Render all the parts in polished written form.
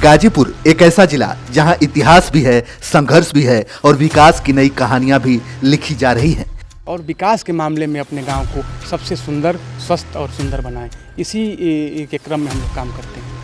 गाजीपुर एक ऐसा जिला जहां इतिहास भी है, संघर्ष भी है और विकास की नई कहानियां भी लिखी जा रही हैं। और विकास के मामले में अपने गांव को सबसे सुंदर, स्वस्थ और सुंदर बनाएं, इसी के क्रम में हम लोग काम करते हैं।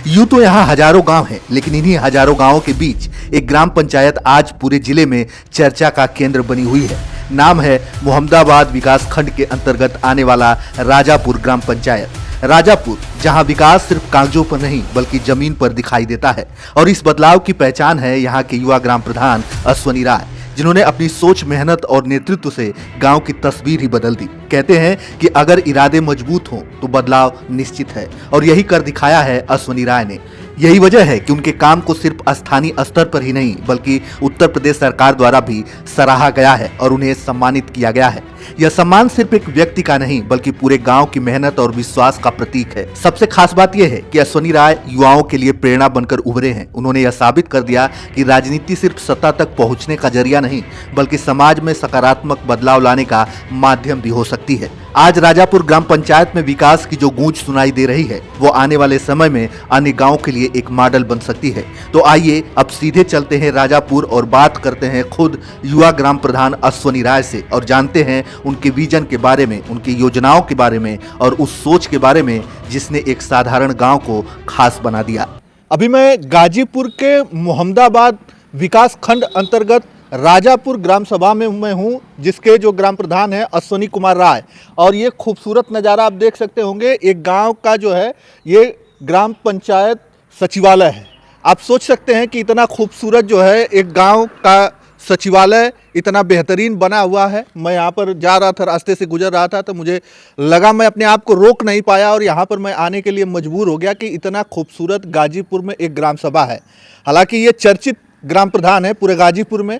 यूं तो यहाँ हजारों गांव हैं, लेकिन इन्हीं हजारों गांवों के बीच एक ग्राम पंचायत आज पूरे जिले में चर्चा का केंद्र बनी हुई है। नाम है मोहम्मदाबाद विकास खंड के अंतर्गत आने वाला राजापुर ग्राम पंचायत। राजापुर जहां विकास सिर्फ कागजों पर नहीं बल्कि जमीन पर दिखाई देता है, और इस बदलाव की पहचान है यहाँ के युवा ग्राम प्रधान अश्वनी राय, जिन्होंने अपनी सोच, मेहनत और नेतृत्व से गांव की तस्वीर ही बदल दी। कहते हैं कि अगर इरादे मजबूत हों तो बदलाव निश्चित है, और यही कर दिखाया है अश्वनी राय ने। यही वजह है कि उनके काम को सिर्फ स्थानीय स्तर पर ही नहीं बल्कि उत्तर प्रदेश सरकार द्वारा भी सराहा गया है और उन्हें सम्मानित किया गया है। यह सम्मान सिर्फ एक व्यक्ति का नहीं बल्कि पूरे गांव की मेहनत और विश्वास का प्रतीक है। सबसे खास बात यह है कि अश्वनी राय युवाओं के लिए प्रेरणा बनकर उभरे हैं। उन्होंने यह साबित कर दिया कि राजनीति सिर्फ सत्ता तक पहुंचने का जरिया नहीं बल्कि समाज में सकारात्मक बदलाव लाने का माध्यम भी हो सकती है। आज राजापुर ग्राम पंचायत में विकास की जो गूंज सुनाई दे रही है वो आने वाले समय में अन्य गांव के लिए एक मॉडल बन सकती है। तो आइए अब सीधे चलते हैं राजापुर और बात करते हैं खुद युवा ग्राम प्रधान अश्वनी राय से और जानते हैं उनके विजन के बारे में, उनकी योजनाओं के बारे में और उस सोच के बारे में जिसने एक साधारण गांव को खास बना दिया। अभी मैं गाजीपुर के मोहम्मदाबाद विकास खंड अंतर्गत राजापुर ग्राम सभा में मैं हूँ, जिसके जो ग्राम प्रधान है अश्वनी कुमार राय। और ये खूबसूरत नज़ारा आप देख सकते होंगे, एक गांव का जो है ये ग्राम पंचायत सचिवालय है। आप सोच सकते हैं कि इतना खूबसूरत जो है एक गांव का सचिवालय इतना बेहतरीन बना हुआ है। मैं यहाँ पर जा रहा था, रास्ते से गुजर रहा था, तो मुझे लगा, मैं अपने आप को रोक नहीं पाया और यहाँ पर मैं आने के लिए मजबूर हो गया कि इतना खूबसूरत गाजीपुर में एक ग्राम सभा है। हालांकि ये चर्चित ग्राम प्रधान है पूरे गाजीपुर में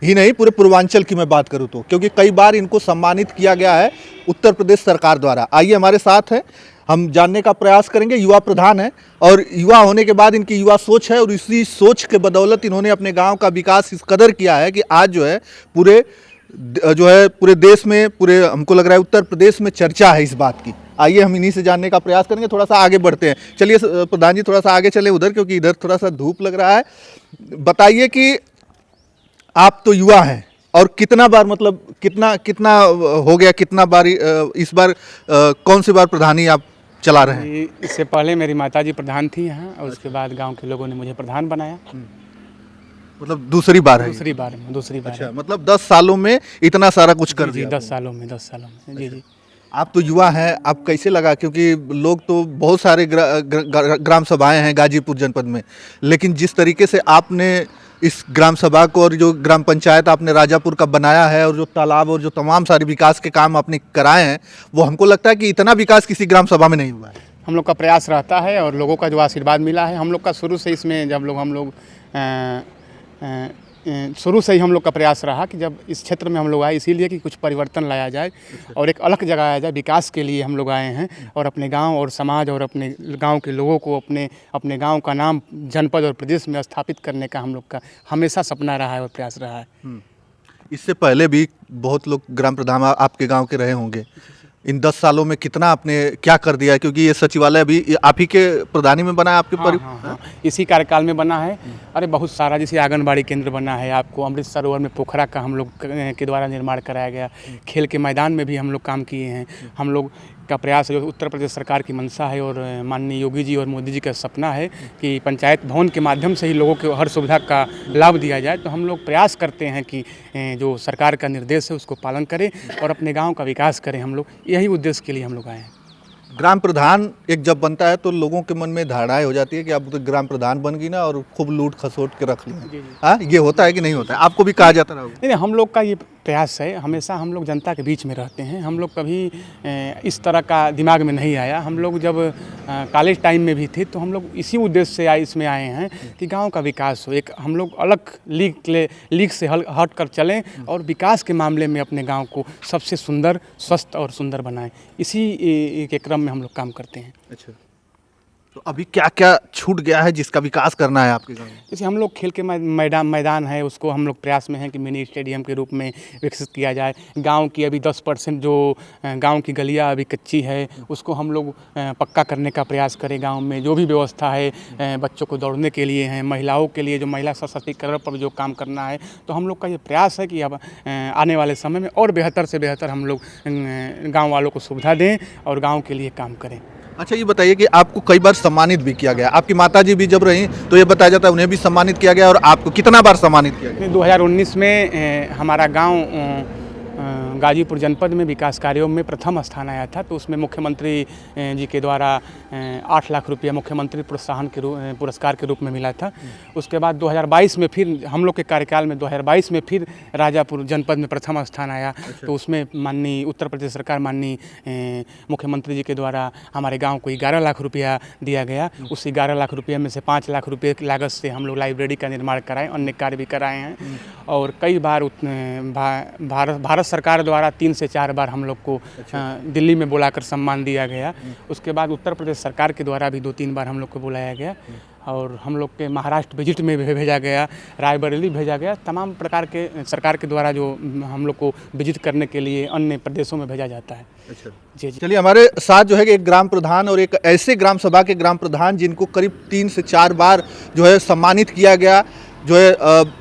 ही नहीं, पूरे पूर्वांचल की मैं बात करूं तो, क्योंकि कई बार इनको सम्मानित किया गया है उत्तर प्रदेश सरकार द्वारा। आइए हमारे साथ है, हम जानने का प्रयास करेंगे। युवा प्रधान है और युवा होने के बाद इनकी युवा सोच है और इसी सोच के बदौलत इन्होंने अपने गांव का विकास इस कदर किया है कि आज जो है पूरे देश में, पूरे हमको लग रहा है उत्तर प्रदेश में चर्चा है इस बात की। आइए हम इन्हीं से जानने का प्रयास करेंगे। थोड़ा सा आगे बढ़ते हैं, चलिए प्रधान जी थोड़ा सा आगे चले उधर, क्योंकि इधर थोड़ा सा धूप लग रहा है। बताइए कि आप तो युवा हैं और कितना बार, मतलब कितना हो गया, कितना बार इस बार कौन सी बार प्रधानी आप चला रहे हैं? इससे पहले मेरी माताजी प्रधान थी यहाँ और उसके बाद गांव के लोगों ने मुझे प्रधान बनाया। मतलब दूसरी बार है? दूसरी बार अच्छा, मतलब 10 सालों में इतना सारा कुछ कर दिया? 10 सालों में जी जी। आप तो युवा हैं, आप कैसे लगा? क्योंकि लोग तो बहुत सारे ग्राम सभाएं हैं गाजीपुर जनपद में, लेकिन जिस तरीके से आपने इस ग्राम सभा को और जो ग्राम पंचायत आपने राजापुर का बनाया है और जो तालाब और जो तमाम सारे विकास के काम आपने कराए हैं, वो हमको लगता है कि इतना विकास किसी ग्राम सभा में नहीं हुआ है। हम लोग का प्रयास रहता है और लोगों का जो आशीर्वाद मिला है, हम लोग का शुरू से इसमें शुरू से ही हम लोग का प्रयास रहा कि जब इस क्षेत्र में हम लोग आए इसीलिए कि कुछ परिवर्तन लाया जाए और एक अलग जगह आया जाए। विकास के लिए हम लोग आए हैं और अपने गांव और समाज और अपने गांव के लोगों को अपने गांव का नाम जनपद और प्रदेश में स्थापित करने का हम लोग का हमेशा सपना रहा है और प्रयास रहा है। इससे पहले भी बहुत लोग ग्राम प्रधान आपके गाँव के रहे होंगे। इन 10 सालों में कितना आपने क्या कर दिया है? क्योंकि ये सचिवालय भी आप ही के प्रधानी में बना है, आपके हाँ, इसी कार्यकाल में बना है। अरे बहुत सारा, जैसे आंगनबाड़ी केंद्र बना है, आपको अमृत सरोवर में पोखरा का हम लोग के द्वारा निर्माण कराया गया। खेल के मैदान में भी हम लोग काम किए हैं। हम लोग का प्रयास है, जो उत्तर प्रदेश सरकार की मंशा है और माननीय योगी जी और मोदी जी का सपना है कि पंचायत भवन के माध्यम से ही लोगों को हर सुविधा का लाभ दिया जाए। तो हम लोग प्रयास करते हैं कि जो सरकार का निर्देश है उसको पालन करें और अपने गांव का विकास करें। हम लोग यही उद्देश्य के लिए हम लोग आए हैं। ग्राम प्रधान एक जब बनता है तो लोगों के मन में धारणाएं हो जाती है कि अब तो ग्राम प्रधान बन गई ना और खूब लूट खसोट के रख लिया। हाँ, ये होता है कि नहीं होता है? आपको भी कहा जाता रहा? नहीं, हम लोग का ये प्रयास है, हमेशा हम लोग जनता के बीच में रहते हैं। हम लोग कभी इस तरह का दिमाग में नहीं आया। हम लोग जब कॉलेज टाइम में भी थे तो हम लोग इसी उद्देश्य से इसमें आए हैं कि गांव का विकास हो। एक हम लोग अलग लीग से हट कर चलें और विकास के मामले में अपने गांव को सबसे सुंदर, स्वस्थ और सुंदर बनाएं, इसी के क्रम में हम लोग काम करते हैं। अच्छा, तो अभी क्या क्या छूट गया है जिसका विकास करना है आपके गाँव में? जैसे हम लोग खेल के मैदान है, उसको हम लोग प्रयास में हैं कि मिनी स्टेडियम के रूप में विकसित किया जाए। गांव की अभी 10% जो गांव की गलियां अभी कच्ची है, उसको हम लोग पक्का करने का प्रयास करें। गांव में जो भी व्यवस्था है बच्चों को दौड़ने के लिए है, महिलाओं के लिए जो महिला सशक्तिकरण पर जो काम करना है, तो हम लोग का ये प्रयास है कि अब आने वाले समय में और बेहतर से बेहतर हम लोग गाँव वालों को सुविधा दें और गाँव के लिए काम करें। अच्छा, ये बताइए कि आपको कई बार सम्मानित भी किया गया, आपकी माताजी भी जब रहीं तो ये बताया जाता है उन्हें भी सम्मानित किया गया, और आपको कितना बार सम्मानित किया गया? 2019 में हमारा गांव गाजीपुर जनपद में विकास कार्यों में प्रथम स्थान आया था, तो उसमें मुख्यमंत्री जी के द्वारा 8 लाख रुपया मुख्यमंत्री प्रोत्साहन के पुरस्कार के रूप में मिला था। उसके बाद 2022 में फिर हम लोग के कार्यकाल में 2022 में फिर राजापुर जनपद में प्रथम स्थान आया। तो उसमें माननीय उत्तर प्रदेश सरकार माननीय मुख्यमंत्री जी के द्वारा हमारे गाँव को 11 लाख रुपया दिया गया। उस 11 लाख रुपये में से 5 लाख रुपये की लागत से हम लोग लाइब्रेरी का निर्माण कराए, अन्य कार्य भी कराए हैं। और कई बार भारत सरकार द्वारा 3 से 4 बार हम लोग को दिल्ली में बुलाकर सम्मान दिया गया। उसके बाद उत्तर प्रदेश सरकार के द्वारा भी 2-3 बार हम लोग को बुलाया गया, और हम लोग के महाराष्ट्र विजिट में भी भेजा गया, रायबरेली भेजा गया। तमाम प्रकार के सरकार के द्वारा जो हम लोग को विजिट करने के लिए अन्य प्रदेशों में भेजा जाता है। अच्छा जी। चलिए, हमारे साथ जो है कि एक ग्राम प्रधान और एक ऐसे ग्राम सभा के ग्राम प्रधान जिनको करीब 3 से 4 बार जो है सम्मानित किया गया, जो है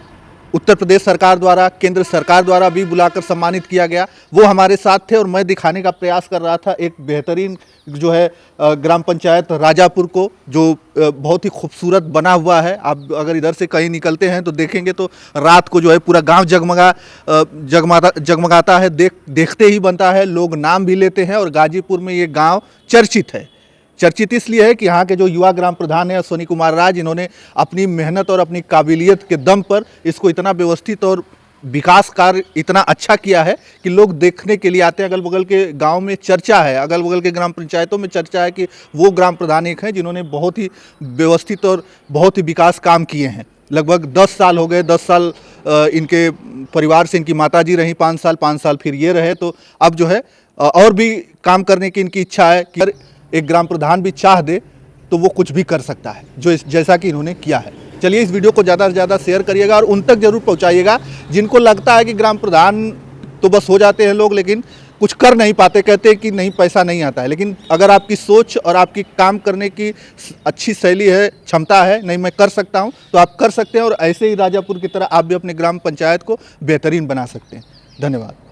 उत्तर प्रदेश सरकार द्वारा, केंद्र सरकार द्वारा भी बुलाकर सम्मानित किया गया, वो हमारे साथ थे। और मैं दिखाने का प्रयास कर रहा था एक बेहतरीन जो है ग्राम पंचायत राजापुर को, जो बहुत ही खूबसूरत बना हुआ है। आप अगर इधर से कहीं निकलते हैं तो देखेंगे तो रात को जो है पूरा गांव जगमगाता है, देखते ही बनता है, लोग नाम भी लेते हैं। और गाजीपुर में ये गाँव चर्चित है। चर्चित इसलिए है कि यहाँ के जो युवा ग्राम प्रधान हैं अश्वनी कुमार राज, इन्होंने अपनी मेहनत और अपनी काबिलियत के दम पर इसको इतना व्यवस्थित और विकास कार्य इतना अच्छा किया है कि लोग देखने के लिए आते हैं। अगल बगल के गांव में चर्चा है, अगल बगल के ग्राम पंचायतों में चर्चा है कि वो ग्राम प्रधान एक हैं जिन्होंने बहुत ही व्यवस्थित और बहुत ही विकास काम किए हैं। लगभग 10 साल हो गए, 10 साल इनके परिवार से इनकी माताजी रहीं, 5 साल फिर ये रहे। तो अब जो है और भी काम करने की इनकी इच्छा है कि एक ग्राम प्रधान भी चाह दे तो वो कुछ भी कर सकता है, जो जैसा कि इन्होंने किया है। चलिए, इस वीडियो को ज़्यादा से ज़्यादा शेयर करिएगा और उन तक जरूर पहुंचाइएगा जिनको लगता है कि ग्राम प्रधान तो बस हो जाते हैं लोग, लेकिन कुछ कर नहीं पाते, कहते हैं कि नहीं पैसा नहीं आता है। लेकिन अगर आपकी सोच और आपकी काम करने की अच्छी शैली है, क्षमता है, नहीं मैं कर सकता हूँ, तो आप कर सकते हैं। और ऐसे ही राजापुर की तरह आप भी अपने ग्राम पंचायत को बेहतरीन बना सकते हैं। धन्यवाद।